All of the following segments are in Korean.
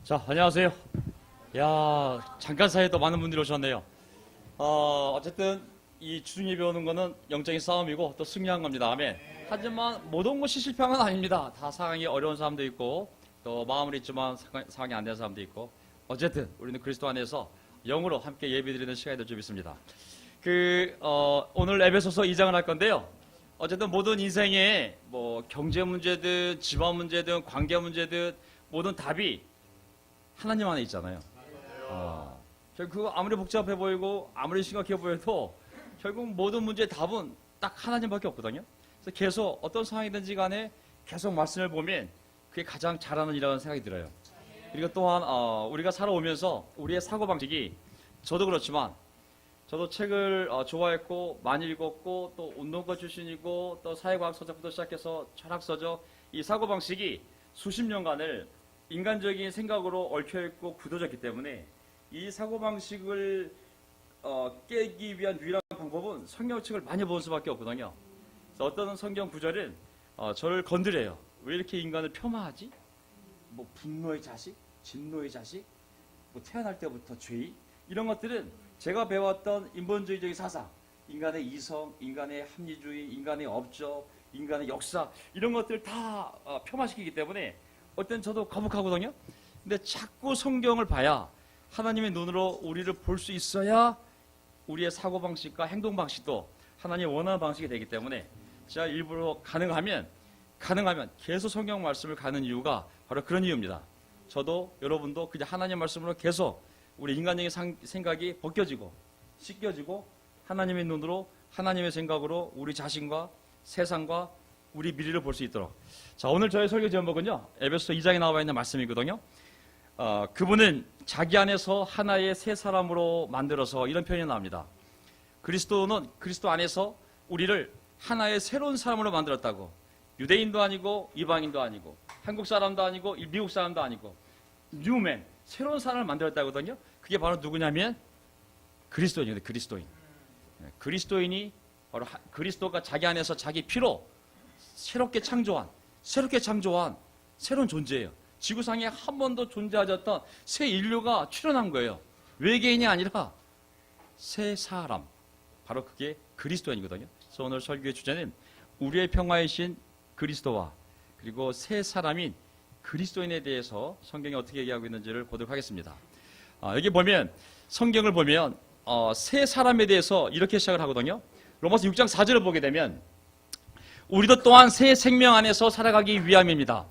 자, 안녕하세요. 야, 잠깐 사이에 또 많은 분들이 오셨네요. 어쨌든 이 주중 예배 오는 거는 영적인 싸움이고 또 승리한 겁니다. 아멘. 하지만 모든 것이 실패한 건 아닙니다. 다 상황이 어려운 사람도 있고 또 마음은 있지만 상황이 안 되는 사람도 있고 어쨌든 우리는 그리스도 안에서 영으로 함께 예배드리는 시간이 좀 있습니다. 오늘 에베소서 2장을 할 건데요. 어쨌든 모든 인생에 뭐 경제 문제든 집안 문제든 관계 문제든 모든 답이 하나님 안에 있잖아요. 결국 아무리 복잡해 보이고 아무리 심각해 보여도 결국 모든 문제의 답은 딱 하나님밖에 없거든요. 그래서 계속 어떤 상황이든지 간에 계속 말씀을 보면 그게 가장 잘하는 일이라는 생각이 들어요. 그리고 또한 우리가 살아오면서 우리의 사고방식이 저도 그렇지만 저도 책을 좋아했고 많이 읽었고 또 운동과 출신이고 또 사회과학 서적부터 시작해서 철학 서적 이 사고방식이 수십 년간을 인간적인 생각으로 얽혀있고 굳어졌기 때문에 이 사고방식을 깨기 위한 유일한 방법은 성경책을 많이 보는 수밖에 없거든요. 그래서 어떤 성경 구절은 저를 건드려요. 왜 이렇게 인간을 폄하하지? 뭐 분노의 자식, 진노의 자식, 뭐 태어날 때부터 죄의 이런 것들은 제가 배웠던 인본주의적인 사상, 인간의 이성, 인간의 합리주의, 인간의 업적, 인간의 역사 이런 것들을 다 폄하시키기 때문에 어떤 저도 거북하거든요. 근데 자꾸 성경을 봐야 하나님의 눈으로 우리를 볼 수 있어야 우리의 사고방식과 행동방식도 하나님의 원하는 방식이 되기 때문에 제가 일부러 가능하면 계속 성경 말씀을 가는 이유가 바로 그런 이유입니다. 저도 여러분도 그냥 하나님 말씀으로 계속 우리 인간적인 생각이 벗겨지고 씻겨지고 하나님의 눈으로 하나님의 생각으로 우리 자신과 세상과 우리 미래를 볼 수 있도록. 자, 오늘 저의 설교 제목은요, 에베소 2장에 나와 있는 말씀이거든요. 그분은 자기 안에서 하나의 새 사람으로 만들어서 이런 표현이 나옵니다. 그리스도는 그리스도 안에서 우리를 하나의 새로운 사람으로 만들었다고. 유대인도 아니고 이방인도 아니고 한국 사람도 아니고 미국 사람도 아니고 뉴맨, 새로운 사람을 만들었다거든요. 그게 바로 누구냐면 그리스도인이거든요. 그리스도인이 바로 그리스도가 자기 안에서 자기 피로 새롭게 창조한 새로운 존재예요. 지구상에 한 번도 존재하지 않았던 새 인류가 출현한 거예요. 외계인이 아니라 새 사람, 바로 그게 그리스도인이거든요. 그래서 오늘 설교의 주제는 우리의 평화이신 그리스도와 그리고 새 사람인 그리스도인에 대해서 성경이 어떻게 얘기하고 있는지를 보도록 하겠습니다. 여기 보면 성경을 보면 새 사람에 대해서 이렇게 시작을 하거든요. 로마서 6장 4절을 보게 되면 우리도 또한 새 생명 안에서 살아가기 위함입니다.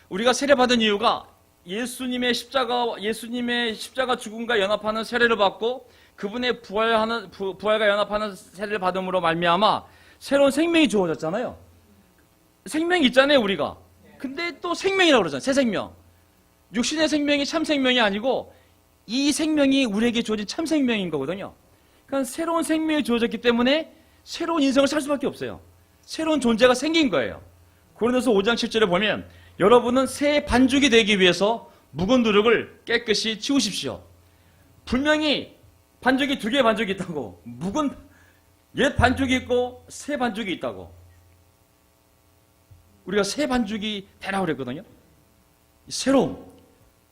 우리가 세례받은 이유가 예수님의 십자가 죽음과 연합하는 세례를 받고 그분의 부활과 연합하는 세례를 받음으로 말미암아 새로운 생명이 주어졌잖아요. 생명이 있잖아요, 우리가. 근데 또 생명이라고 그러잖아요. 새 생명. 육신의 생명이 참 생명이 아니고 이 생명이 우리에게 주어진 참 생명인 거거든요. 그러니까 새로운 생명이 주어졌기 때문에 새로운 인생을 살 수밖에 없어요. 새로운 존재가 생긴 거예요. 고린도서 5장 7절에 보면 여러분은 새 반죽이 되기 위해서 묵은 누룩을 깨끗이 치우십시오. 분명히 반죽이 두 개의 반죽이 있다고. 묵은 옛 반죽이 있고 새 반죽이 있다고. 우리가 새 반죽이 되라고 그랬거든요. 새로움.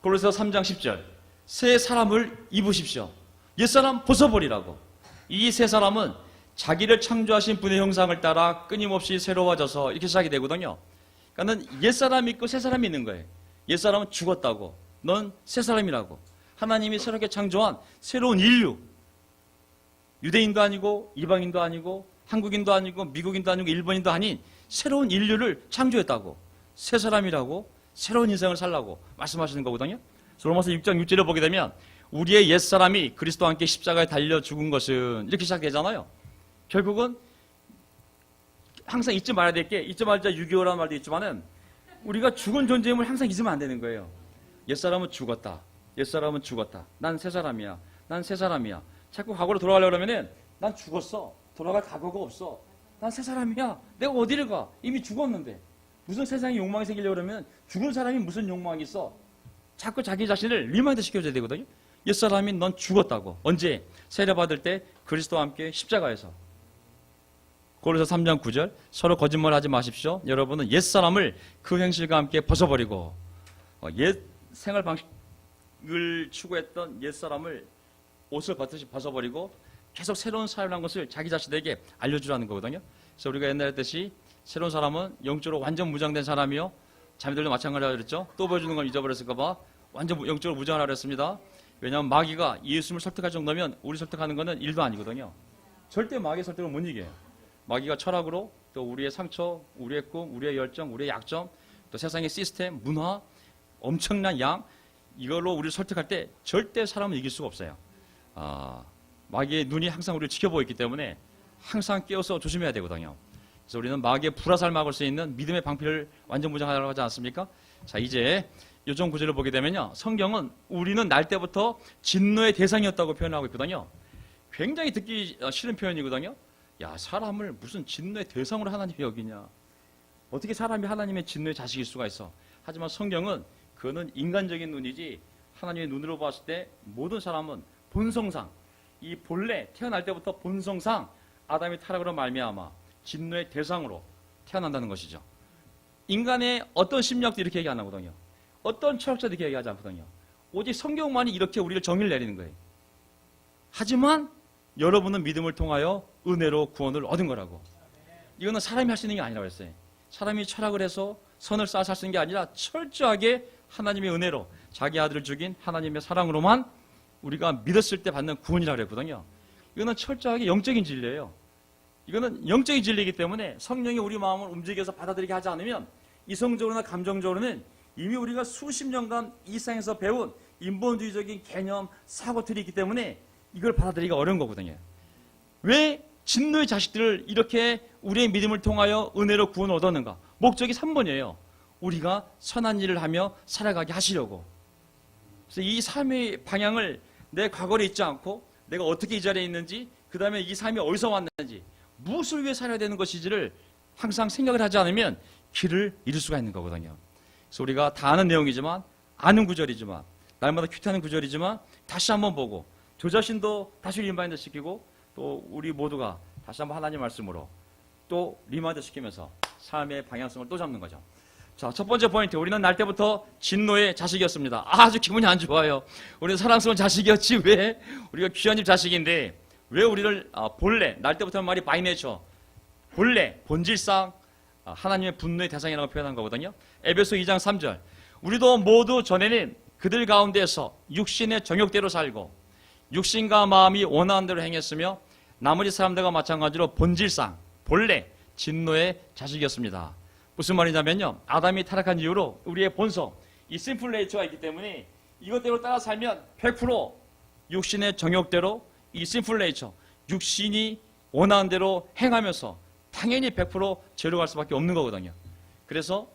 고린도서 3장 10절. 새 사람을 입으십시오. 옛사람 벗어버리라고. 이 새 사람은 자기를 창조하신 분의 형상을 따라 끊임없이 새로워져서 이렇게 시작이 되거든요. 그러니까 옛사람이 있고 새사람이 있는 거예요. 옛사람은 죽었다고. 넌 새사람이라고. 하나님이 새롭게 창조한 새로운 인류. 유대인도 아니고 이방인도 아니고 한국인도 아니고 미국인도 아니고 일본인도 아닌 새로운 인류를 창조했다고. 새사람이라고 새로운 인생을 살라고 말씀하시는 거거든요. 로마서 6장 6절을 보게 되면 우리의 옛사람이 그리스도와 함께 십자가에 달려 죽은 것은 이렇게 시작되잖아요. 결국은 항상 잊지 말아야 될 게, 잊지 말자 6.25라는 말도 있지만은 우리가 죽은 존재임을 항상 잊으면 안 되는 거예요. 옛사람은 죽었다. 옛사람은 죽었다. 난 새 사람이야. 난 새 사람이야. 자꾸 과거로 돌아가려고 하면은 난 죽었어. 돌아갈 각오가 없어. 난 새 사람이야. 내가 어디를 가? 이미 죽었는데. 무슨 세상에 욕망이 생기려고 그러면 죽은 사람이 무슨 욕망이 있어? 자꾸 자기 자신을 리마인드 시켜줘야 되거든요. 옛사람이 넌 죽었다고. 언제? 세례받을 때 그리스도와 함께 십자가에서. 고린도서 3장 9절 서로 거짓말하지 마십시오. 여러분은 옛사람을 그 행실과 함께 벗어버리고 옛 생활 방식 이익을 추구했던 옛사람을 옷을 벗어버리고 계속 새로운 삶이라는 것을 자기 자신에게 알려주라는 거거든요. 그래서 우리가 옛날에 했듯이 새로운 사람은 영적으로 완전 무장된 사람이요. 자매들도 마찬가지라고 그랬죠. 또 보여주는 걸 잊어버렸을까봐 완전 영적으로 무장하라고 그랬습니다. 왜냐하면 마귀가 예수님을 설득할 정도면 우리 설득하는 것은 일도 아니거든요. 절대 마귀의 설득을 못 이겨요. 마귀가 철학으로 또 우리의 상처, 우리의 꿈, 우리의 열정, 우리의 약점, 또 세상의 시스템, 문화, 엄청난 양, 이걸로 우리를 설득할 때 절대 사람은 이길 수가 없어요. 마귀의 눈이 항상 우리를 지켜보고 있기 때문에 항상 깨어서 조심해야 되거든요. 그래서 우리는 마귀의 불화살 막을 수 있는 믿음의 방패를 완전 무장하라고 하지 않습니까? 자, 이제 요정 구절을 보게 되면요. 성경은 우리는 날 때부터 진노의 대상이었다고 표현하고 있거든요. 굉장히 듣기 싫은 표현이거든요. 야, 사람을 무슨 진노의 대상으로 하나님이 여기냐. 어떻게 사람이 하나님의 진노의 자식일 수가 있어. 하지만 성경은 그거는 인간적인 눈이지 하나님의 눈으로 봤을 때 모든 사람은 본성상, 이 본래 태어날 때부터 본성상 아담이 타락으로 말미암아 진노의 대상으로 태어난다는 것이죠. 인간의 어떤 심리학도 이렇게 얘기 안 하거든요. 어떤 철학자도 이렇게 얘기하지 않거든요. 오직 성경만이 이렇게 우리를 정의를 내리는 거예요. 하지만 여러분은 믿음을 통하여 은혜로 구원을 얻은 거라고. 이거는 사람이 할 수 있는 게 아니라고 했어요. 사람이 철학을 해서 선을 쌓아 살 수 있는 게 아니라 철저하게 하나님의 은혜로 자기 아들을 죽인 하나님의 사랑으로만 우리가 믿었을 때 받는 구원이라고 그랬거든요. 이거는 철저하게 영적인 진리예요. 이거는 영적인 진리이기 때문에 성령이 우리 마음을 움직여서 받아들이게 하지 않으면 이성적으로나 감정적으로는 이미 우리가 수십 년간 이 세상에서 배운 인본주의적인 개념, 사고틀이 있기 때문에 이걸 받아들이기가 어려운 거거든요. 왜 진노의 자식들을 이렇게 우리의 믿음을 통하여 은혜로 구원을 얻었는가? 목적이 3번이에요. 우리가 선한 일을 하며 살아가게 하시려고. 그래서 이 삶의 방향을 내 과거에 있지 않고 내가 어떻게 이 자리에 있는지, 그 다음에 이 삶이 어디서 왔는지, 무엇을 위해 살아야 되는 것인지를 항상 생각을 하지 않으면 길을 잃을 수가 있는 거거든요. 그래서 우리가 다 아는 내용이지만, 아는 구절이지만, 날마다 큐티하는 구절이지만 다시 한번 보고 저 자신도 다시 리마인드 시키고 또 우리 모두가 다시 한번 하나님 말씀으로 또 리마인드 시키면서 삶의 방향성을 또 잡는 거죠. 자, 첫 번째 포인트. 우리는 날 때부터 진노의 자식이었습니다. 아주 기분이 안 좋아요. 우리는 사랑스러운 자식이었지. 왜? 우리가 귀한 집 자식인데 왜 우리를 본래, 날 때부터 하는 말이 바이 네이처, 본래, 본질상 하나님의 분노의 대상이라고 표현한 거거든요. 에베소 2장 3절. 우리도 모두 전에는 그들 가운데서 육신의 정욕대로 살고 육신과 마음이 원하는 대로 행했으며 나머지 사람들과 마찬가지로 본질상, 본래 진노의 자식이었습니다. 무슨 말이냐면요. 아담이 타락한 이후로 우리의 본성, 이 심플 네이처가 있기 때문에 이것대로 따라 살면 100% 육신의 정욕대로 이 심플 네이처, 육신이 원하는 대로 행하면서 당연히 100% 죄로 갈 수밖에 없는 거거든요. 그래서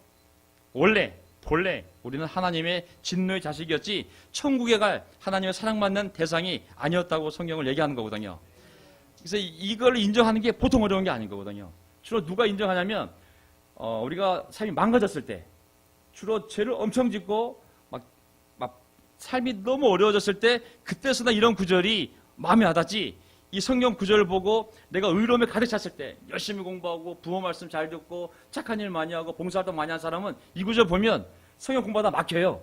원래, 본래 우리는 하나님의 진노의 자식이었지 천국에 갈 하나님의 사랑받는 대상이 아니었다고 성경을 얘기하는 거거든요. 그래서 이걸 인정하는 게 보통 어려운 게 아닌 거거든요. 주로 누가 인정하냐면 우리가 삶이 망가졌을 때, 주로 죄를 엄청 짓고 막 삶이 너무 어려워졌을 때 그때서나 이런 구절이 마음에 와닿지. 이 성경 구절을 보고 내가 의로움에 가득 찼을 때 열심히 공부하고 부모 말씀 잘 듣고 착한 일 많이 하고 봉사활동 많이 한 사람은 이 구절 보면 성경 공부하다 막혀요.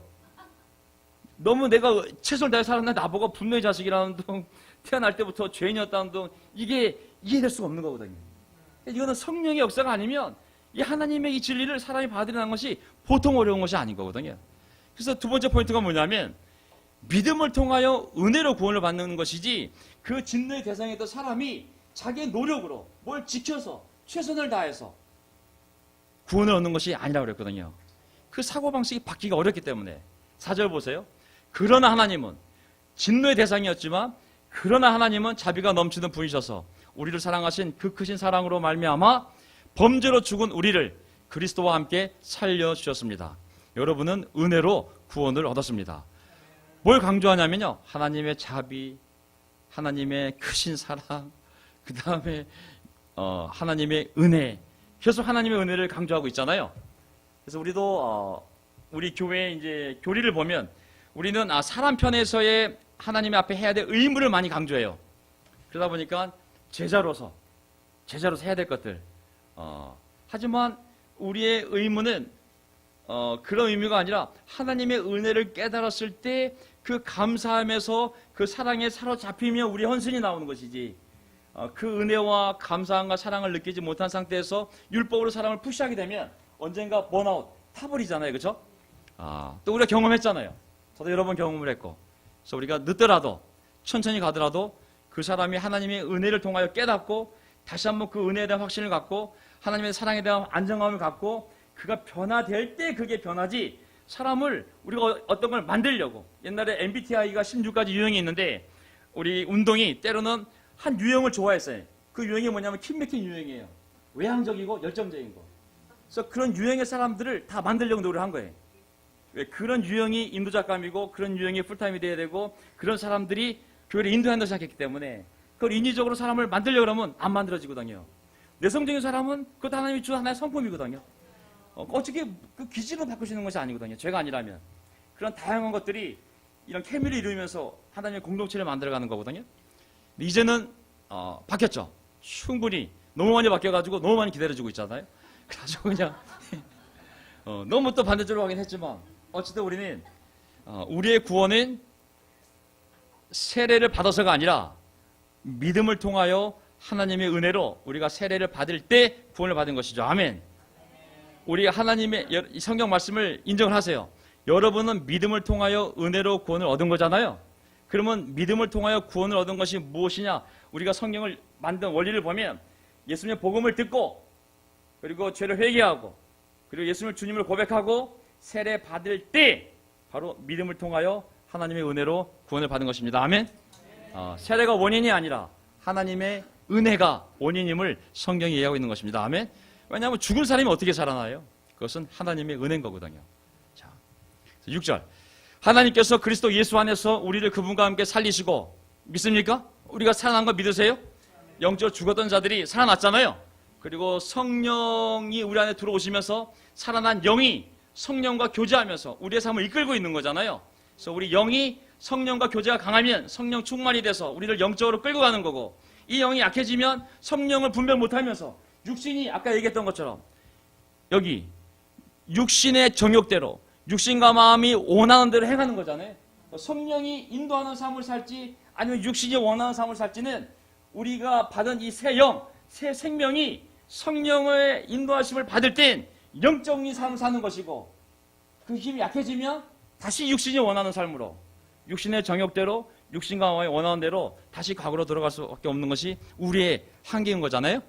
너무 내가 최선을 다해 살았는데 나보고 분노의 자식이라는 둥, 태어날 때부터 죄인이었다는 둥, 이게 이해될 수가 없는 거거든요. 이거는 성령의 역사가 아니면 이 하나님의 이 진리를 사람이 받아들이는 것이 보통 어려운 것이 아닌 거거든요. 그래서 두 번째 포인트가 뭐냐면 믿음을 통하여 은혜로 구원을 받는 것이지 그 진노의 대상이었던 사람이 자기의 노력으로 뭘 지켜서 최선을 다해서 구원을 얻는 것이 아니라고 그랬거든요. 그 사고방식이 바뀌기가 어렵기 때문에 4절 보세요. 그러나 하나님은 진노의 대상이었지만 그러나 하나님은 자비가 넘치는 분이셔서 우리를 사랑하신 그 크신 사랑으로 말미암아 범죄로 죽은 우리를 그리스도와 함께 살려주셨습니다. 여러분은 은혜로 구원을 얻었습니다. 뭘 강조하냐면요. 하나님의 자비, 하나님의 크신 사랑, 그 다음에 하나님의 은혜. 계속 하나님의 은혜를 강조하고 있잖아요. 그래서 우리도 우리 교회에 이제 교리를 보면 우리는 사람 편에서의 하나님 앞에 해야 될 의무를 많이 강조해요. 그러다 보니까 제자로서 해야 될 것들. 하지만 우리의 의무는 그런 의미가 아니라 하나님의 은혜를 깨달았을 때 그 감사함에서 그 사랑에 사로잡히며 우리 헌신이 나오는 것이지, 그 은혜와 감사함과 사랑을 느끼지 못한 상태에서 율법으로 사람을 푸시하게 되면 언젠가 번아웃 타버리잖아요. 그렇죠? 또 우리가 경험했잖아요. 저도 여러 번 경험을 했고, 그래서 우리가 늦더라도 천천히 가더라도 그 사람이 하나님의 은혜를 통하여 깨닫고 다시 한번 그 은혜에 대한 확신을 갖고 하나님의 사랑에 대한 안정감을 갖고 그가 변화될 때 그게 변하지, 사람을 우리가 어떤 걸 만들려고, 옛날에 MBTI가 16가지 유형이 있는데 우리 운동이 때로는 한 유형을 좋아했어요. 그 유형이 뭐냐면 킴맥힌 유형이에요. 외향적이고 열정적인 거. 그래서 그런 유형의 사람들을 다 만들려고 노력을 한 거예요. 왜? 그런 유형이 인도작감이고 그런 유형이 풀타임이 돼야 되고 그런 사람들이 교회를 인도한다고 생각했기 때문에 그걸 인위적으로 사람을 만들려고 하면 안 만들어지거든요. 내성적인 사람은 그것도 하나님이 준 하나의 성품이거든요. 어떻게 그 기질로 바꾸시는 것이 아니거든요. 죄가 아니라면. 그런 다양한 것들이 이런 케미를 이루면서 하나님의 공동체를 만들어가는 거거든요. 근데 이제는 바뀌었죠. 충분히 너무 많이 바뀌어가지고 너무 많이 기다려주고 있잖아요. 그래가지고 그냥 너무 또 반대쪽으로 가긴 했지만 어쨌든 우리는 우리의 구원은 세례를 받아서가 아니라 믿음을 통하여 하나님의 은혜로 우리가 세례를 받을 때 구원을 받은 것이죠. 아멘. 우리 하나님의 성경 말씀을 인정을 하세요. 여러분은 믿음을 통하여 은혜로 구원을 얻은 거잖아요. 그러면 믿음을 통하여 구원을 얻은 것이 무엇이냐? 우리가 성경을 만든 원리를 보면 예수님의 복음을 듣고 그리고 죄를 회개하고 그리고 예수님을 주님을 고백하고 세례 받을 때 바로 믿음을 통하여 하나님의 은혜로 구원을 받은 것입니다. 아멘. 세례가 원인이 아니라 하나님의 은혜가 원인임을 성경이 이야기하고 있는 것입니다. 아멘. 왜냐하면 죽은 사람이 어떻게 살아나요? 그것은 하나님의 은혜인 거거든요. 자, 6절. 하나님께서 그리스도 예수 안에서 우리를 그분과 함께 살리시고, 믿습니까? 우리가 살아난 거 믿으세요? 영적으로 죽었던 자들이 살아났잖아요. 그리고 성령이 우리 안에 들어오시면서 살아난 영이 성령과 교제하면서 우리의 삶을 이끌고 있는 거잖아요. 그래서 우리 영이 성령과 교제가 강하면 성령 충만이 돼서 우리를 영적으로 끌고 가는 거고, 이 영이 약해지면 성령을 분별 못하면서 육신이 아까 얘기했던 것처럼 여기 육신의 정욕대로 육신과 마음이 원하는 대로 행하는 거잖아요. 성령이 인도하는 삶을 살지 아니면 육신이 원하는 삶을 살지는 우리가 받은 이 새 영, 새 생명이 성령의 인도하심을 받을 땐 영적인 삶을 사는 것이고, 그 힘이 약해지면 다시 육신이 원하는 삶으로, 육신의 정욕대로 육신과 마음이 원하는 대로 다시 과거로 들어갈 수밖에 없는 것이 우리의 한계인 거잖아요.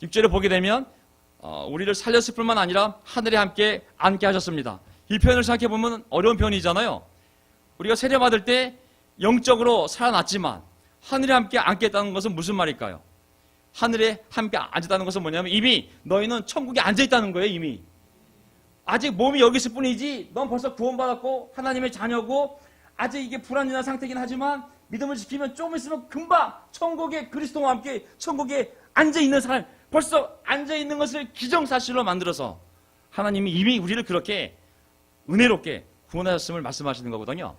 6절에 보게 되면 우리를 살렸을 뿐만 아니라 하늘에 함께 앉게 하셨습니다. 이 표현을 생각해 보면 어려운 표현이잖아요. 우리가 세례받을 때 영적으로 살아났지만 하늘에 함께 앉겠다는 것은 무슨 말일까요? 하늘에 함께 앉았다는 것은 뭐냐면 이미 너희는 천국에 앉아있다는 거예요. 이미 아직 몸이 여기 있을 뿐이지 넌 벌써 구원받았고 하나님의 자녀고, 아직 이게 불안전한 상태이긴 하지만 믿음을 지키면 좀 있으면 금방 천국에 그리스도와 함께 천국에 앉아있는 사람, 벌써 앉아있는 것을 기정사실로 만들어서 하나님이 이미 우리를 그렇게 은혜롭게 구원하셨음을 말씀하시는 거거든요.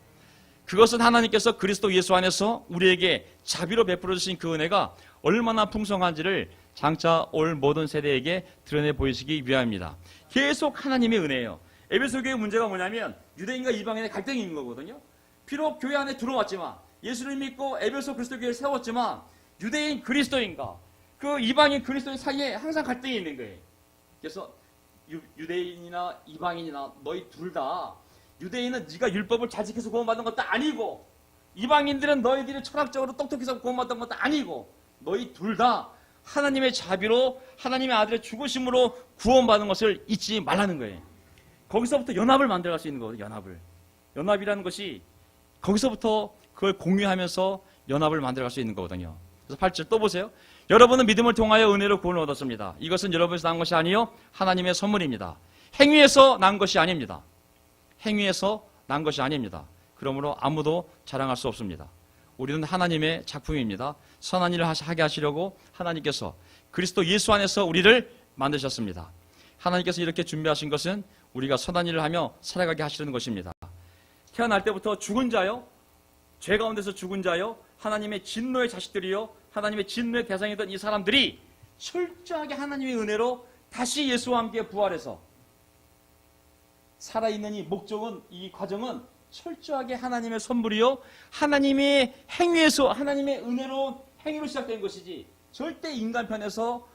그것은 하나님께서 그리스도 예수 안에서 우리에게 자비로 베풀어 주신 그 은혜가 얼마나 풍성한지를 장차 올 모든 세대에게 드러내 보이시기 위함입니다. 계속 하나님의 은혜예요. 에베소 교회의 문제가 뭐냐면 유대인과 이방인의 갈등이 있는 거거든요. 비록 교회 안에 들어왔지만 예수를 믿고 에베소 그리스도 교회를 세웠지만 유대인 그리스도인과 그 이방인 그리스도인 사이에 항상 갈등이 있는 거예요. 그래서 유대인이나 이방인이나 너희 둘 다, 유대인은 네가 율법을 잘 지켜서 구원받은 것도 아니고 이방인들은 너희들이 철학적으로 똑똑해서 구원받은 것도 아니고 너희 둘 다 하나님의 자비로 하나님의 아들의 죽으심으로 구원받은 것을 잊지 말라는 거예요. 거기서부터 연합을 만들어갈 수 있는 거거든요. 연합이라는 것이 거기서부터 그걸 공유하면서 연합을 만들어갈 수 있는 거거든요. 그래서 8절 또 보세요. 여러분은 믿음을 통하여 은혜로 구원을 얻었습니다. 이것은 여러분에서 난 것이 아니요 하나님의 선물입니다. 행위에서 난 것이 아닙니다. 행위에서 난 것이 아닙니다. 그러므로 아무도 자랑할 수 없습니다. 우리는 하나님의 작품입니다. 선한 일을 하게 하시려고 하나님께서 그리스도 예수 안에서 우리를 만드셨습니다. 하나님께서 이렇게 준비하신 것은 우리가 선한 일을 하며 살아가게 하시려는 것입니다. 태어날 때부터 죽은 자요, 죄 가운데서 죽은 자요, 하나님의 진노의 자식들이요, 하나님의 진노의 대상이던 이 사람들이 철저하게 하나님의 은혜로 다시 예수와 함께 부활해서 살아있는 이 목적은, 이 과정은 철저하게 하나님의 선물이요, 하나님의 행위에서, 하나님의 은혜로운 행위로 시작된 것이지 절대 인간 편에서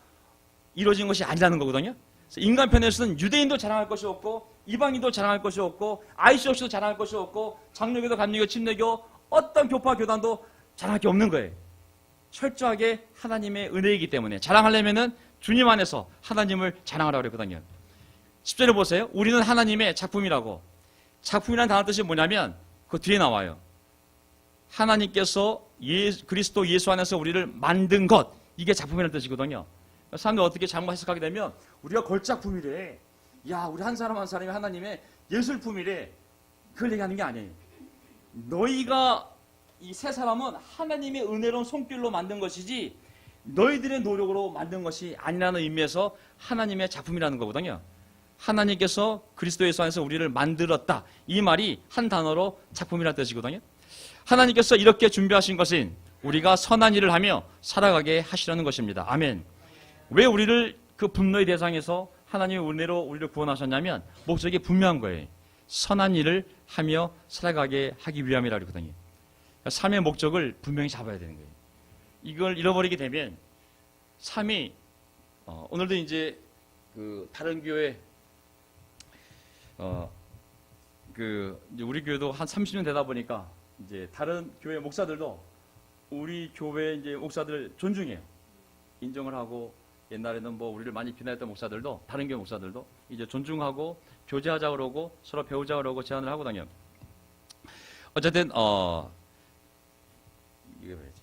이루어진 것이 아니라는 거거든요. 인간 편에서는 유대인도 자랑할 것이 없고, 이방인도 자랑할 것이 없고, ICOC도 자랑할 것이 없고, 장로교도, 감리교, 침례교, 어떤 교파 교단도 자랑할 게 없는 거예요. 철저하게 하나님의 은혜이기 때문에 자랑하려면은 주님 안에서 하나님을 자랑하라고 그랬거든요. 10절에 보세요. 우리는 하나님의 작품이라고. 작품이라는 단어 뜻이 뭐냐면 그 뒤에 나와요. 하나님께서 그리스도 예수 안에서 우리를 만든 것, 이게 작품이라는 뜻이거든요. 사람들이 어떻게 잘못 해석하게 되면 우리가 걸작품이래, 야 우리 한 사람 한 사람이 하나님의 예술품이래, 그걸 얘기하는 게 아니에요. 너희가 이 세 사람은 하나님의 은혜로운 손길로 만든 것이지 너희들의 노력으로 만든 것이 아니라는 의미에서 하나님의 작품이라는 거거든요. 하나님께서 그리스도 예수 안에서 우리를 만들었다, 이 말이 한 단어로 작품이라는 뜻이거든요. 하나님께서 이렇게 준비하신 것은 우리가 선한 일을 하며 살아가게 하시려는 것입니다. 아멘. 왜 우리를 그 분노의 대상에서 하나님의 은혜로 우리를 구원하셨냐면 목적이 분명한 거예요. 선한 일을 하며 살아가게 하기 위함이라 그러거든요. 삶의 목적을 분명히 잡아야 되는 거예요. 이걸 잃어버리게 되면 삶이 오늘도 이제 그 다른 교회 이제 우리 교회도 한 30년 되다 보니까 이제 다른 교회 목사들도 우리 교회 이제 목사들 존중해요. 인정을 하고, 옛날에는 뭐 우리를 많이 비난했던 목사들도, 다른 교회 목사들도 이제 존중하고 교제하자 그러고 서로 배우자 그러고 제안을 하거든요. 어쨌든 이게 뭐지?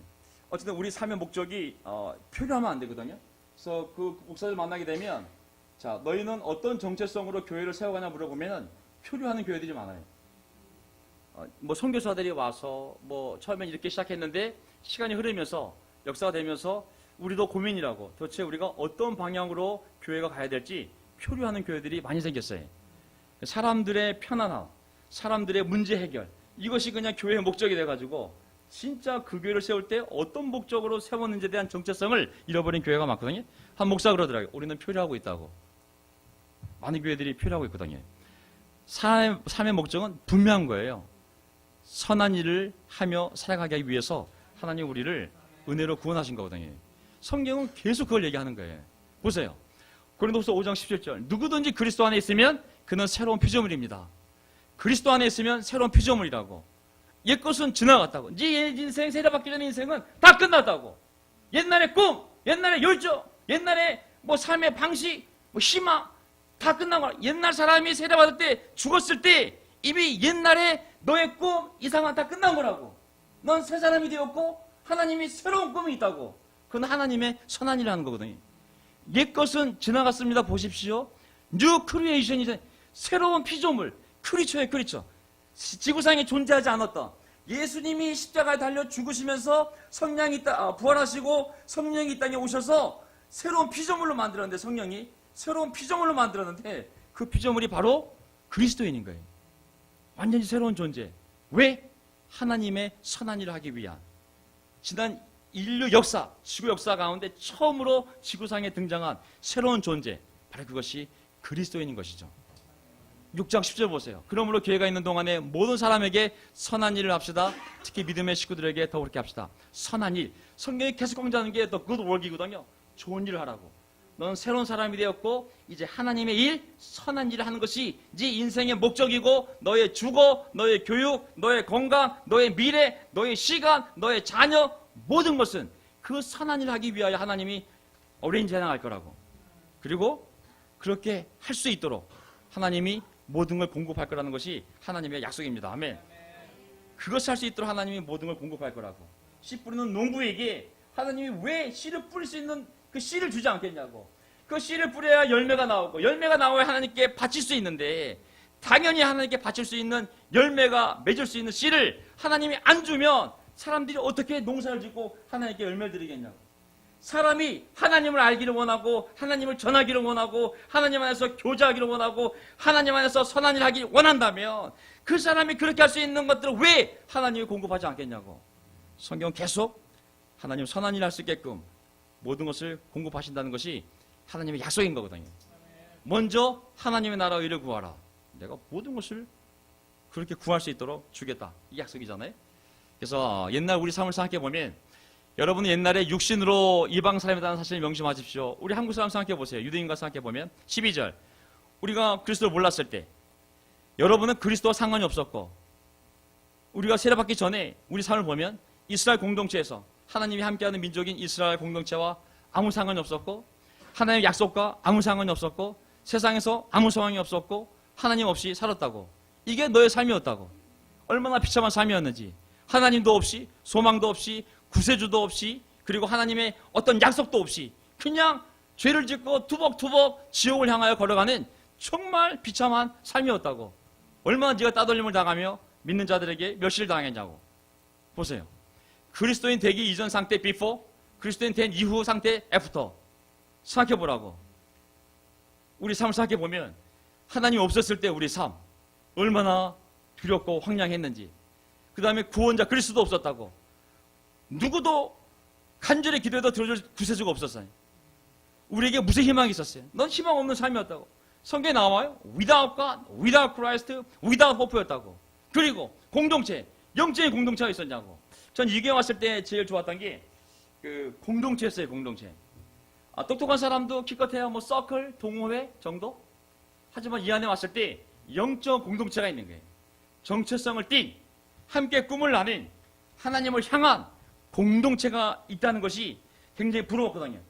어쨌든 우리 삶의 목적이 표류하면 안 되거든요. 그래서 그 목사들 만나게 되면, 자 너희는 어떤 정체성으로 교회를 세워가냐 물어보면은 표류하는 교회들이 많아요. 뭐 선교사들이 와서 뭐 처음엔 이렇게 시작했는데 시간이 흐르면서 역사가 되면서 우리도 고민이라고, 도대체 우리가 어떤 방향으로 교회가 가야 될지 표류하는 교회들이 많이 생겼어요. 사람들의 편안함, 사람들의 문제 해결, 이것이 그냥 교회의 목적이 돼가지고 진짜 그 교회를 세울 때 어떤 목적으로 세웠는지에 대한 정체성을 잃어버린 교회가 많거든요. 한 목사 그러더라고요. 우리는 표류하고 있다고. 많은 교회들이 표류하고 있거든요. 삶의 목적은 분명한 거예요. 선한 일을 하며 살아가기 하기 위해서 하나님 우리를 은혜로 구원하신 거거든요. 성경은 계속 그걸 얘기하는 거예요. 보세요. 고린도후서 5장 17절. 누구든지 그리스도 안에 있으면 그는 새로운 피조물입니다. 그리스도 안에 있으면 새로운 피조물이라고. 옛것은 지나갔다고. 네 인생, 세례받기 전의 인생은 다 끝났다고. 옛날의 꿈, 옛날의 열정, 옛날의 뭐 삶의 방식, 뭐 희망 다 끝난 거야. 옛날 사람이 세례받을 때, 죽었을 때 이미 옛날에 너의 꿈, 이상은 다 끝난 거라고. 넌 새 사람이 되었고 하나님이 새로운 꿈이 있다고. 그건 하나님의 선한 일을 하는 거거든요. 옛것은 지나갔습니다. 보십시오. 뉴 크리에이션이, 새로운 피조물, 크리처예요, 크리처. 지구상에 존재하지 않았던, 예수님이 십자가에 달려 죽으시면서 성령이 부활하시고 성령이 이 땅에 오셔서 새로운 피조물로 만들었는데, 성령이 새로운 피조물로 만들었는데 그 피조물이 바로 그리스도인인 거예요. 완전히 새로운 존재. 왜? 하나님의 선한 일을 하기 위한, 지난 인류 역사, 지구 역사 가운데 처음으로 지구상에 등장한 새로운 존재, 바로 그것이 그리스도인인 것이죠. 6장 10절 보세요. 그러므로 기회가 있는 동안에 모든 사람에게 선한 일을 합시다. 특히 믿음의 식구들에게 더 그렇게 합시다. 선한 일. 성경이 계속 강조하는 게 더 good work이거든요. 좋은 일을 하라고. 넌 새로운 사람이 되었고 이제 하나님의 일, 선한 일을 하는 것이 네 인생의 목적이고, 너의 주거, 너의 교육, 너의 건강, 너의 미래, 너의 시간, 너의 자녀, 모든 것은 그 선한 일을 하기 위하여 하나님이 어레인지 해나갈 거라고. 그리고 그렇게 할 수 있도록 하나님이 모든 걸 공급할 거라는 것이 하나님의 약속입니다. 아멘. 그것을 할 수 있도록 하나님이 모든 걸 공급할 거라고. 씨 뿌리는 농부에게 하나님이 왜 씨를 뿌릴 수 있는 그 씨를 주지 않겠냐고. 그 씨를 뿌려야 열매가 나오고, 열매가 나와야 하나님께 바칠 수 있는데, 당연히 하나님께 바칠 수 있는, 열매가 맺을 수 있는 씨를 하나님이 안 주면 사람들이 어떻게 농사를 짓고 하나님께 열매를 드리겠냐고. 사람이 하나님을 알기를 원하고, 하나님을 전하기를 원하고, 하나님 안에서 교제하기를 원하고, 하나님 안에서 선한 일을 하기를 원한다면 그 사람이 그렇게 할 수 있는 것들을 왜 하나님이 공급하지 않겠냐고. 성경은 계속 하나님 선한 일을 할 수 있게끔 모든 것을 공급하신다는 것이 하나님의 약속인 거거든요. 먼저 하나님의 나라와 의를 구하라. 내가 모든 것을 그렇게 구할 수 있도록 주겠다. 이 약속이잖아요. 그래서 옛날 우리 삶을 생각해 보면 여러분은 옛날에 육신으로 이방 사람이라는 사실을 명심하십시오. 우리 한국 사람 생각해 보세요. 유대인과 생각해 보면 12절 우리가 그리스도를 몰랐을 때 여러분은 그리스도와 상관이 없었고 우리가 세례받기 전에 우리 삶을 보면 이스라엘 공동체에서 하나님이 함께하는 민족인 이스라엘 공동체와 아무 상관이 없었고 하나님의 약속과 아무 상관이 없었고 세상에서 아무 상관이 없었고 하나님 없이 살았다고. 이게 너의 삶이었다고. 얼마나 비참한 삶이었는지. 하나님도 없이 소망도 없이 구세주도 없이 그리고 하나님의 어떤 약속도 없이 그냥 죄를 짓고 투벅투벅 지옥을 향하여 걸어가는 정말 비참한 삶이었다고. 얼마나 네가 따돌림을 당하며 믿는 자들에게 멸시를 당했냐고. 보세요. 그리스도인 되기 이전 상태 before, 그리스도인 된 이후 상태 after. 생각해 보라고. 우리 삶을 생각해 보면 하나님 없었을 때 우리 삶 얼마나 두렵고 황량했는지. 그 다음에 구원자 그리스도 없었다고. 누구도 간절히 기도해도 들어줄 구세주가 없었어요. 우리에게 무슨 희망이 있었어요? 넌 희망 없는 삶이었다고. 성경에 나와요. Without God, without Christ, without hope였다고. 그리고 공동체, 영적인 공동체가 있었냐고. 전 이게 왔을 때 제일 좋았던 게 그 공동체였어요. 공동체. 똑똑한 사람도 기껏해야 뭐 서클, 동호회 정도? 하지만 이 안에 왔을 때 영적 공동체가 있는 거예요. 정체성을 띤 함께 꿈을 나는 하나님을 향한 공동체가 있다는 것이 굉장히 부러웠거든요.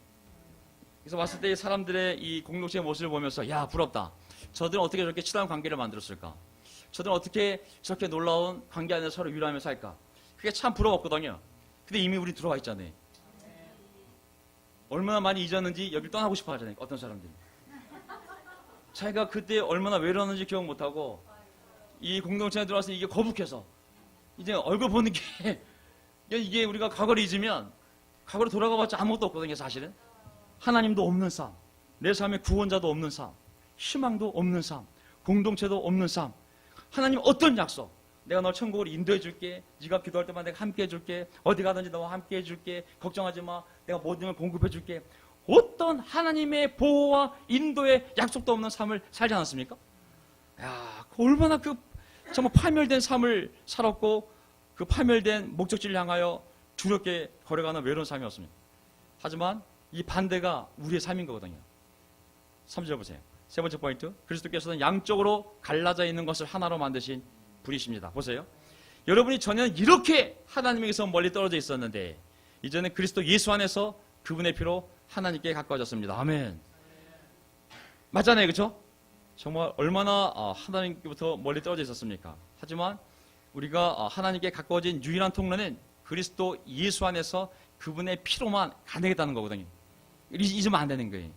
그래서 왔을 때 사람들의 이 공동체의 모습을 보면서 야 부럽다. 저들은 어떻게 저렇게 친한 관계를 만들었을까? 저들은 어떻게 저렇게 놀라운 관계 안에서 서로 위로하며 살까? 그게 참 부러웠거든요. 근데 이미 우리 들어와 있잖아요. 얼마나 많이 잊었는지 여길 떠나고 싶어 하잖아요. 어떤 사람들이. 자기가 그때 얼마나 외로웠는지 기억 못하고 이 공동체에 들어와서 이게 거북해서 이제 얼굴 보는 게 이게 우리가 과거를 잊으면 과거로 돌아가봤자 아무것도 없거든요. 사실은 하나님도 없는 삶, 내 삶에 구원자도 없는 삶, 희망도 없는 삶, 공동체도 없는 삶. 하나님 어떤 약속? 내가 널 천국으로 인도해 줄게. 네가 기도할 때마다 내가 함께 해줄게. 어디 가든지 너와 함께 해줄게. 걱정하지 마. 내가 모든 걸 공급해 줄게. 어떤 하나님의 보호와 인도의 약속도 없는 삶을 살지 않았습니까? 야, 얼마나 정말 파멸된 삶을 살았고 그 파멸된 목적지를 향하여 두렵게 걸어가는 외로운 삶이었습니다. 하지만 이 반대가 우리의 삶인 거거든요. 3절 보세요. 세 번째 포인트. 그리스도께서는 양쪽으로 갈라져 있는 것을 하나로 만드신 분이십니다. 보세요. 여러분이 전에는 이렇게 하나님에게서 멀리 떨어져 있었는데 이제는 그리스도 예수 안에서 그분의 피로 하나님께 가까워졌습니다. 아멘. 맞잖아요. 그렇죠? 정말 얼마나 하나님께부터 멀리 떨어져 있었습니까? 하지만 우리가 하나님께 가까워진 유일한 통로는 그리스도 예수 안에서 그분의 피로만 가능했다는 거거든요. 잊으면 안 되는 거예요.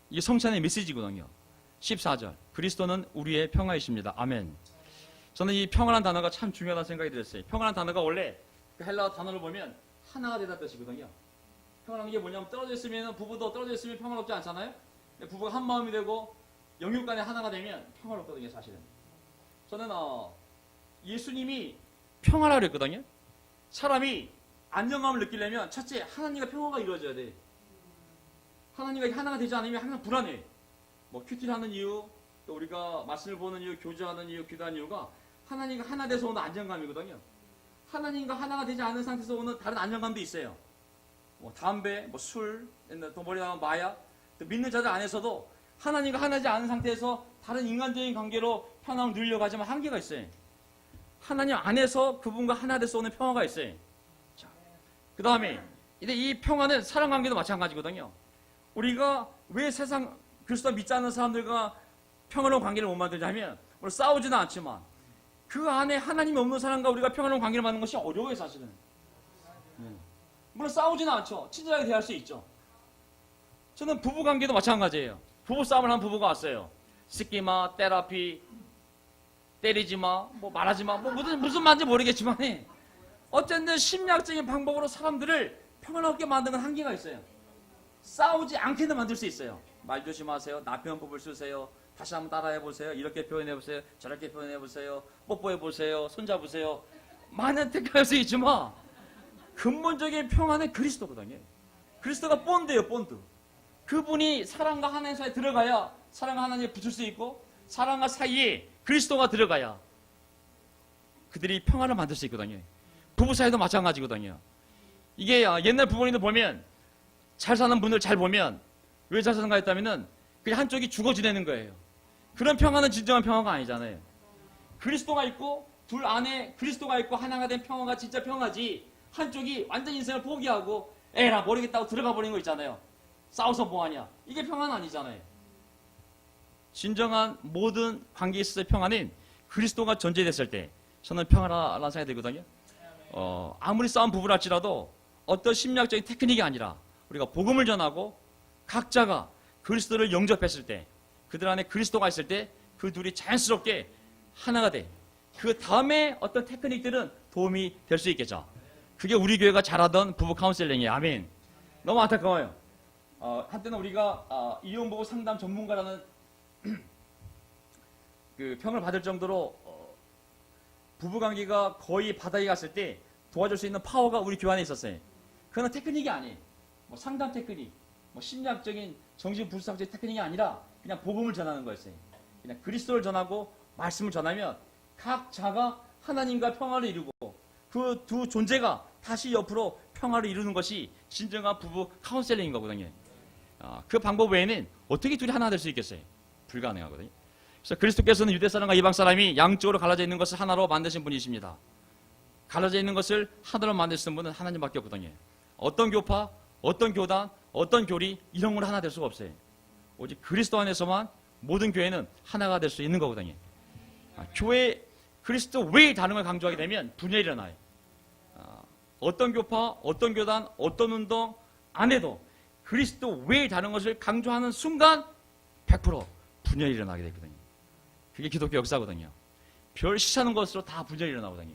이게 성찬의 메시지거든요. 14절. 그리스도는 우리의 평화이십니다. 아멘. 저는 이 평화라는 단어가 참 중요하다는 생각이 들었어요. 평화라는 단어가 원래 그 헬라어 단어를 보면 하나가 되다 뜻이거든요. 평화라는 게 뭐냐면 떨어져 있으면 부부도 떨어져 있으면 평화롭지 않잖아요. 부부가 한 마음이 되고 영육 간에 하나가 되면 평화롭거든요. 사실은. 저는 예수님이 평화라고 그랬거든요. 사람이 안정감을 느끼려면 첫째 하나님과 평화가 이루어져야 돼. 하나님과 하나가 되지 않으면 항상 불안해. 뭐 큐티를 하는 이유, 또 우리가 말씀을 보는 이유, 교제하는 이유, 기도하는 이유가 하나님과 하나 돼서 오는 안정감이거든요. 하나님과 하나가 되지 않은 상태에서 오는 다른 안정감도 있어요. 뭐 담배, 뭐 술, 또 머리 나면 마약, 또 믿는 자들 안에서도 하나님과 하나지 않은 상태에서 다른 인간적인 관계로 평화를 누리려고 하지만 한계가 있어요. 하나님 안에서 그분과 하나 돼서 오는 평화가 있어요. 자, 그 다음에 이 평화는 사랑 관계도 마찬가지거든요. 우리가 왜 세상 그리스도 믿지 않는 사람들과 평화로운 관계를 못 만들냐면 물론 싸우지는 않지만 그 안에 하나님이 없는 사람과 우리가 평화로운 관계를 만드는 것이 어려워요. 사실은. 물론 싸우지는 않죠. 친절하게 대할 수 있죠. 저는 부부관계도 마찬가지예요. 부부싸움을 한 부부가 왔어요. 씻기마, 테라피, 때리지마, 뭐 말하지마, 뭐 무슨 말인지 모르겠지만 어쨌든 심리학적인 방법으로 사람들을 평화롭게 만드는 한계가 있어요. 싸우지 않게는 만들 수 있어요. 말 조심하세요. 나편법을 쓰세요. 다시 한번 따라해보세요. 이렇게 표현해보세요. 저렇게 표현해보세요. 뽀뽀해보세요. 손잡으세요. 많은 택할 수 있지만 근본적인 평화는 그리스도거든요. 그리스도가 본드예요. 본드. 그분이 사랑과 하나님 사이에 들어가야 사랑과 하나님을 붙일 수 있고 사랑과 사이에 그리스도가 들어가야 그들이 평화를 만들 수 있거든요. 부부 사이도 마찬가지거든요. 이게 옛날 부모님들 보면 잘 사는 분들 잘 보면 왜 잘 사는가 했다면은 그냥 한쪽이 죽어 지내는 거예요. 그런 평화는 진정한 평화가 아니잖아요. 그리스도가 있고 둘 안에 그리스도가 있고 하나가 된 평화가 진짜 평화지, 한쪽이 완전 인생을 포기하고 에라 모르겠다고 들어가 버리는 거 있잖아요. 싸워서 뭐하냐. 이게 평화는 아니잖아요. 진정한 모든 관계에 있어서의 평화는 그리스도가 존재됐을 때 저는 평화라는 생각이 들거든요. 아무리 싸운 부부랄지라도 어떤 심리학적인 테크닉이 아니라 우리가 복음을 전하고 각자가 그리스도를 영접했을 때, 그들 안에 그리스도가 있을 때 그 둘이 자연스럽게 하나가 돼. 그 다음에 어떤 테크닉들은 도움이 될 수 있겠죠. 그게 우리 교회가 잘하던 부부 카운셀링이에요. 아멘. 너무 안타까워요. 한때는 우리가 이혼보고 상담 전문가라는 그 평을 받을 정도로 부부관계가 거의 바닥에 갔을 때 도와줄 수 있는 파워가 우리 교회 안에 있었어요. 그건 테크닉이 아니에요. 뭐 상담 테크닉, 뭐 심리학적인 정신분석적인 테크닉이 아니라 그냥 복음을 전하는 거였어요. 그냥 그리스도를 전하고 말씀을 전하면 각자가 하나님과 평화를 이루고 그 두 존재가 다시 옆으로 평화를 이루는 것이 진정한 부부 카운셀링인 거거든요. 그 방법 외에는 어떻게 둘이 하나 될 수 있겠어요? 불가능하거든요. 그래서 그리스도께서는 유대 사람과 이방 사람이 양쪽으로 갈라져 있는 것을 하나로 만드신 분이십니다. 갈라져 있는 것을 하나로 만드시는 분은 하나님밖에 없거든요. 어떤 교파, 어떤 교단, 어떤 교리 이런 걸 하나 될 수가 없어요. 오직 그리스도 안에서만 모든 교회는 하나가 될 수 있는 거거든요. 교회 그리스도 외에 다른 걸 강조하게 되면 분열이 일어나요. 어떤 교파, 어떤 교단, 어떤 운동 안 해도 그리스도 외에 다른 것을 강조하는 순간 100% 분열이 일어나게 되거든요. 그게 기독교 역사거든요. 별 시차는 것으로 다 분열이 일어나거든요.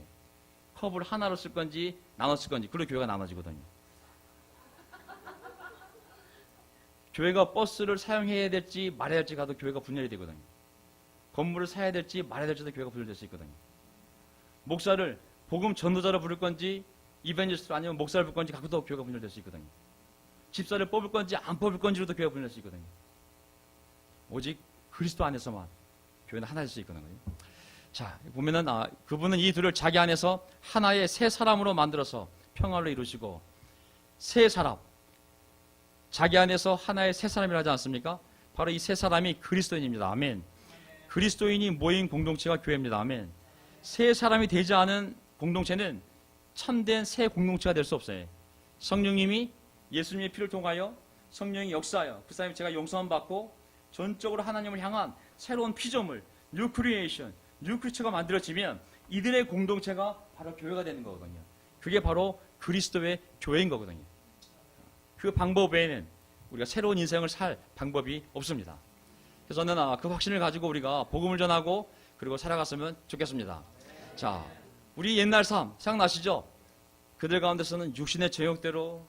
컵을 하나로 쓸 건지 나눠 쓸 건지, 그리고 교회가 나눠지거든요. 교회가 버스를 사용해야 될지 말아야 될지 가도 교회가 분열이 되거든요. 건물을 사야 될지 말아야 될지도 교회가 분열될 수 있거든요. 목사를 복음 전도자로 부를 건지 이벤지스트로 아니면 목사를 부를 건지 가도 교회가 분열될 수 있거든요. 집사를 뽑을 건지 안 뽑을 건지로도 교회가 분열될 수 있거든요. 오직 그리스도 안에서만 교회는 하나 될 수 있거든요. 자, 보면은 그분은 이 둘을 자기 안에서 하나의 새 사람으로 만들어서 평화를 이루시고, 새 사람, 자기 안에서 하나의 새 사람이라 하지 않습니까? 바로 이 새 사람이 그리스도인입니다. 아멘. 그리스도인이 모인 공동체가 교회입니다. 아멘. 새 사람이 되지 않은 공동체는 참된 새 공동체가 될 수 없어요. 성령님이 예수님의 피를 통하여 성령이 역사하여 그 사람이 제가 용서함 받고 전적으로 하나님을 향한 새로운 피조물, 뉴 크리에이션, 뉴 크리처가 만들어지면 이들의 공동체가 바로 교회가 되는 거거든요. 그게 바로 그리스도의 교회인 거거든요. 그 방법 외에는 우리가 새로운 인생을 살 방법이 없습니다. 그래서 저는 그 확신을 가지고 우리가 복음을 전하고 그리고 살아갔으면 좋겠습니다. 자, 우리 옛날 삶 생각나시죠? 그들 가운데서는 육신의 제욕대로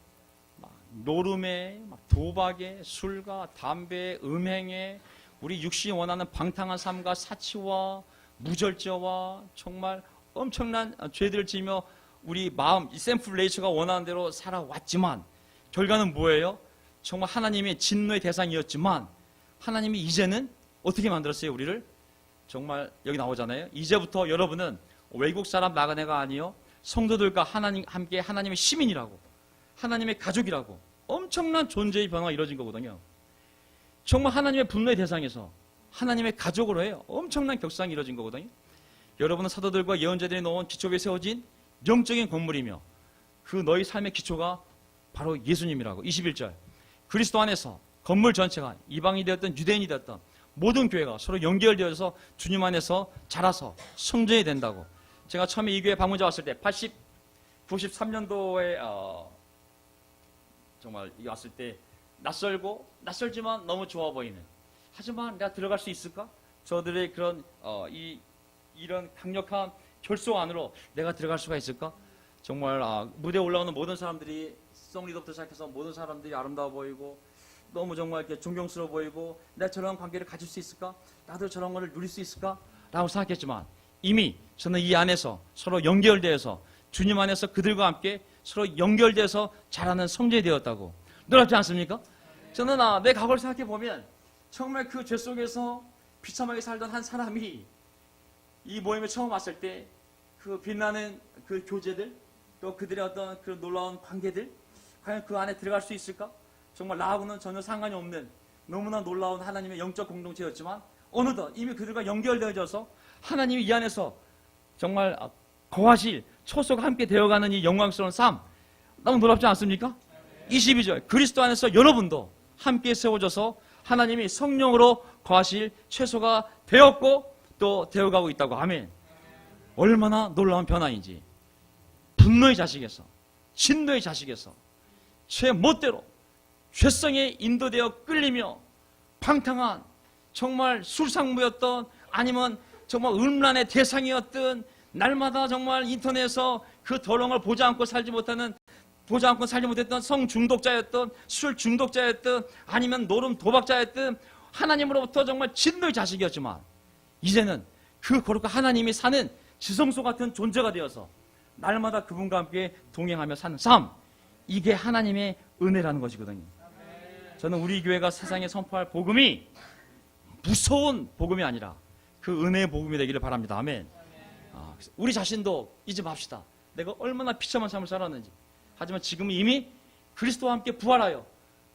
노름에, 도박에, 술과 담배, 음행에, 우리 육신이 원하는 방탕한 삶과 사치와 무절제와 정말 엄청난 죄들을 지으며 우리 마음, 이 샘플 레이처가 원하는 대로 살아왔지만 결과는 뭐예요? 정말 하나님의 진노의 대상이었지만 하나님이 이제는 어떻게 만들었어요? 우리를 정말 여기 나오잖아요. 이제부터 여러분은 외국 사람 나그네가 아니요 성도들과 함께 하나님의 시민이라고, 하나님의 가족이라고, 엄청난 존재의 변화가 이루어진 거거든요. 정말 하나님의 분노의 대상에서 하나님의 가족으로 해요. 엄청난 격상이 이루어진 거거든요. 여러분은 사도들과 예언자들이 놓은 기초 위에 세워진 영적인 건물이며 그 너희 삶의 기초가 바로 예수님이라고. 21절 그리스도 안에서 건물 전체가 이방인이 되었던 유대인이 되었던 모든 교회가 서로 연결되어서 주님 안에서 자라서 성전이 된다고. 제가 처음에 이 교회 방문자 왔을 때 93년도에 정말 왔을 때 낯설지만 너무 좋아 보이는, 하지만 내가 들어갈 수 있을까? 저들의 그런 이런 강력한 결속 안으로 내가 들어갈 수가 있을까? 정말 무대에 올라오는 모든 사람들이 송리더부터 시작해서 모든 사람들이 아름다워 보이고 너무 정말 이렇게 존경스러워 보이고 내가 저런 관계를 가질 수 있을까? 나도 저런 거를 누릴 수 있을까? 라고 생각했지만 이미 저는 이 안에서 서로 연결되어서 주님 안에서 그들과 함께 서로 연결돼서 자라는 성전이 되었다고. 놀랍지 않습니까? 저는 내 과거를 생각해 보면 정말 그 죄 속에서 비참하게 살던 한 사람이 이 모임에 처음 왔을 때 그 빛나는 그 교제들, 또 그들의 어떤 그 놀라운 관계들, 과연 그 안에 들어갈 수 있을까? 정말 나하고는 전혀 상관이 없는 너무나 놀라운 하나님의 영적 공동체였지만 어느덧 이미 그들과 연결되어져서 하나님이 이 안에서 정말 거하실 초소가 함께 되어가는 이 영광스러운 삶, 너무 놀랍지 않습니까? 22절, 그리스도 안에서 여러분도 함께 세워져서 하나님이 성령으로 거하실 최소가 되었고 또 되어가고 있다고. 아멘. 얼마나 놀라운 변화인지. 분노의 자식에서, 진노의 자식에서 죄 멋대로 죄성에 인도되어 끌리며 방탕한 정말 술상무였던, 아니면 정말 음란의 대상이었던, 날마다 정말 인터넷에서 그 더러운 걸 보지 않고 살지 못했던 성중독자였던, 술 중독자였던, 아니면 노름 도박자였던, 하나님으로부터 정말 진노의 자식이었지만 이제는 그 거룩한 하나님이 사는 지성소 같은 존재가 되어서 날마다 그분과 함께 동행하며 사는 삶, 이게 하나님의 은혜라는 것이거든요. 저는 우리 교회가 세상에 선포할 복음이 무서운 복음이 아니라 그 은혜의 복음이 되기를 바랍니다. 아멘. 우리 자신도 잊지 맙시다. 내가 얼마나 비참한 삶을 살았는지. 하지만 지금은 이미 그리스도와 함께 부활하여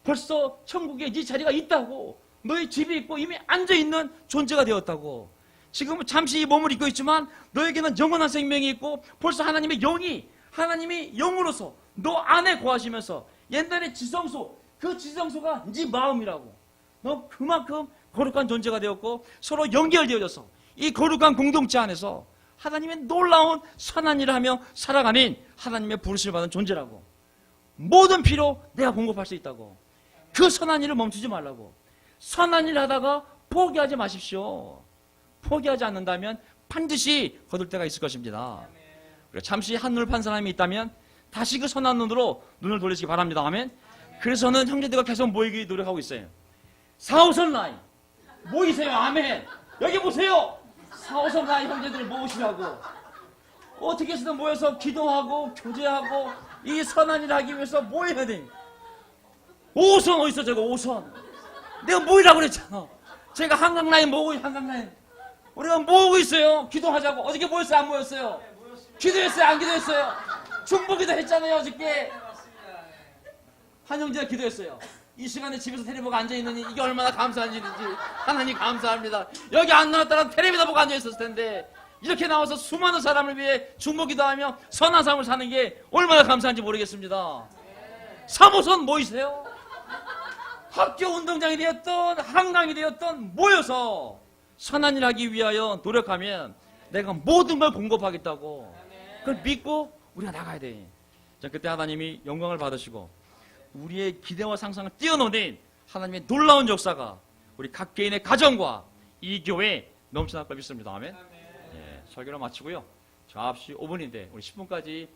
벌써 천국에 네 자리가 있다고, 너의 집이 있고 이미 앉아있는 존재가 되었다고. 지금은 잠시 이 몸을 입고 있지만 너에게는 영원한 생명이 있고 벌써 하나님의 영이, 하나님이 영으로서 너 안에 거하시면서 옛날의 지성소, 그 지성소가 네 마음이라고. 너 그만큼 거룩한 존재가 되었고 서로 연결되어져서 이 거룩한 공동체 안에서 하나님의 놀라운 선한 일을 하며 살아가는 하나님의 부르심을 받은 존재라고. 모든 피로 내가 공급할 수 있다고. 그 선한 일을 멈추지 말라고. 선한 일을 하다가 포기하지 마십시오. 포기하지 않는다면 반드시 거둘 때가 있을 것입니다. 잠시 한눈을 판 사람이 있다면 다시 그 선한 눈으로 눈을 돌리시기 바랍니다. 아멘. 그래서는 형제들과 계속 모이기 노력하고 있어요. 4호선 라인 모이세요. 아멘. 여기 보세요. 4호선 라인 형제들 모으시라고. 어떻게 해서든 모여서 기도하고 교제하고 이 선한 일을 하기 위해서 모여야 돼. 5호선 어디 있어? 저거 5호선. 내가 모이라고 그랬잖아. 제가 한강 라인 모으고, 한강 라인 우리가 모으고 있어요. 기도하자고. 어저께 모였어요? 안 모였어요? 기도했어요? 안 기도했어요? 중보기도 했잖아요. 어저께 한 형제가 기도했어요. 이 시간에 집에서 텔레비가 앉아있느니 이게 얼마나 감사한 일인지 하나님 감사합니다. 여기 안 나왔다면 텔레비다 보고 앉아있었을 텐데 이렇게 나와서 수많은 사람을 위해 중보기도 하며 선한 삶을 사는 게 얼마나 감사한지 모르겠습니다. 3호선 모이세요. 학교 운동장이 되었던 한강이 되었던 모여서 선한 일 하기 위하여 노력하면 내가 모든 걸 공급하겠다고. 그걸 믿고 우리가 나가야 돼. 자, 그때 하나님이 영광을 받으시고 우리의 기대와 상상을 뛰어넘는 하나님의 놀라운 역사가 우리 각 개인의 가정과 이 교회에 넘쳐날 걸 믿습니다. 아멘. 예, 설교를 마치고요. 저 9시 5분인데 우리 10분까지